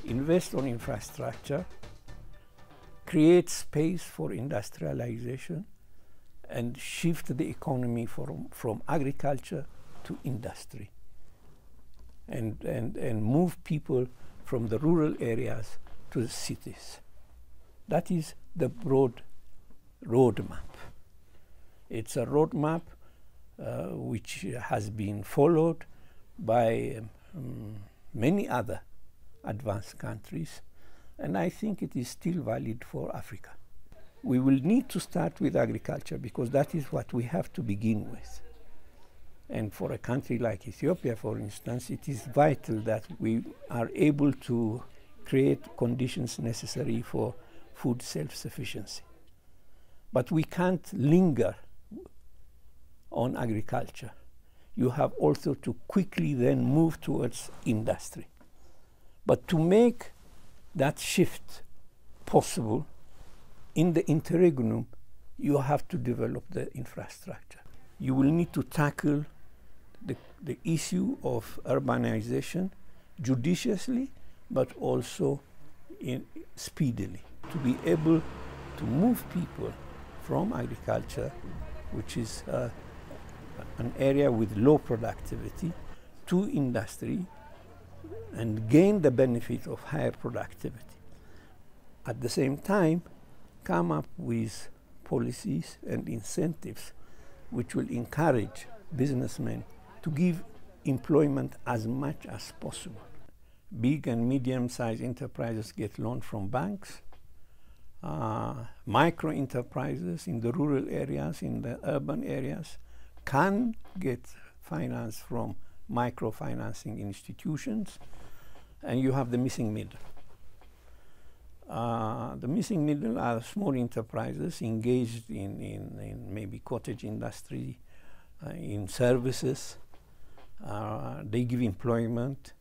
invest on infrastructure, create space for industrialization, and shift the economy from agriculture to industry, and move people from the rural areas to the cities. That is the broad roadmap. It's a roadmap which has been followed by many other advanced countries, and I think it is still valid for Africa. We will need to start with agriculture because that is what we have to begin with. And for a country like Ethiopia, for instance, it is vital that we are able to create conditions necessary for food self-sufficiency. But we can't linger on agriculture. You have also to quickly then move towards industry. But to make that shift possible, in the interregnum, you have to develop the infrastructure. You will need to tackle the issue of urbanization judiciously, but also speedily, to be able to move people from agriculture, which is an area with low productivity, to industry and gain the benefit of higher productivity. At the same time, come up with policies and incentives which will encourage businessmen to give employment as much as possible. Big and medium-sized enterprises get loans from banks. Micro enterprises in the rural areas, in the urban areas, can get finance from microfinancing institutions, and you have the missing middle. The missing middle are small enterprises engaged in maybe cottage industry, in services. They give employment,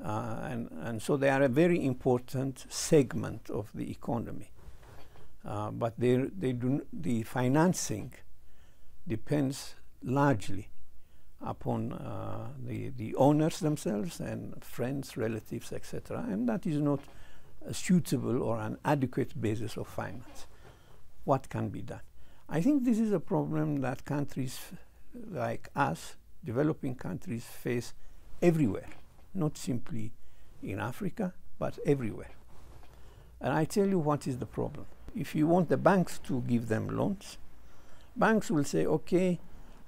and so they are a very important segment of the economy. But the financing depends largely upon the owners themselves and friends, relatives, etc. And that is not a suitable or an adequate basis of finance. What can be done? I think this is a problem that countries like us, developing countries, face everywhere, not simply in Africa, but everywhere. And I tell you what is the problem. If you want the banks to give them loans, banks will say, okay,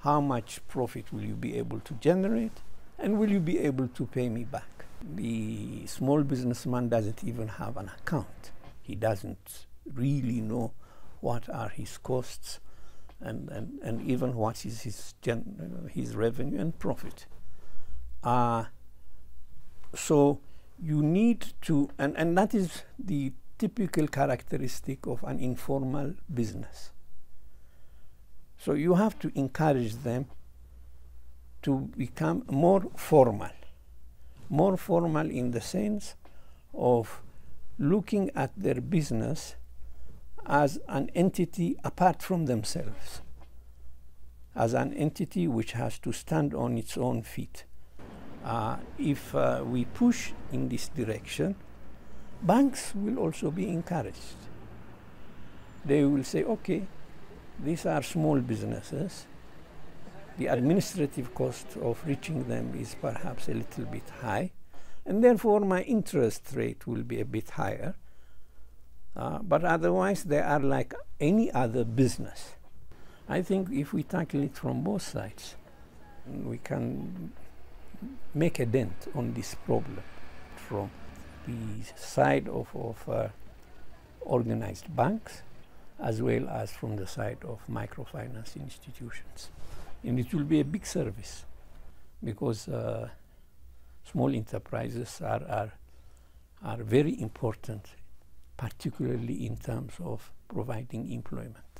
how much profit will you be able to generate, and will you be able to pay me back? The small businessman doesn't even have an account. He doesn't really know what are his costs and even what is his revenue and profit. So you need to, and that is the typical characteristic of an informal business. So you have to encourage them to become more formal in the sense of looking at their business as an entity apart from themselves, as an entity which has to stand on its own feet. If we push in this direction, banks will also be encouraged. They will say, okay, these are small businesses. The administrative cost of reaching them is perhaps a little bit high, and therefore my interest rate will be a bit higher. But otherwise, they are like any other business. I think if we tackle it from both sides, we can make a dent on this problem from the side of organized banks, as well as from the side of microfinance institutions. And it will be a big service, because small enterprises are very important, particularly in terms of providing employment.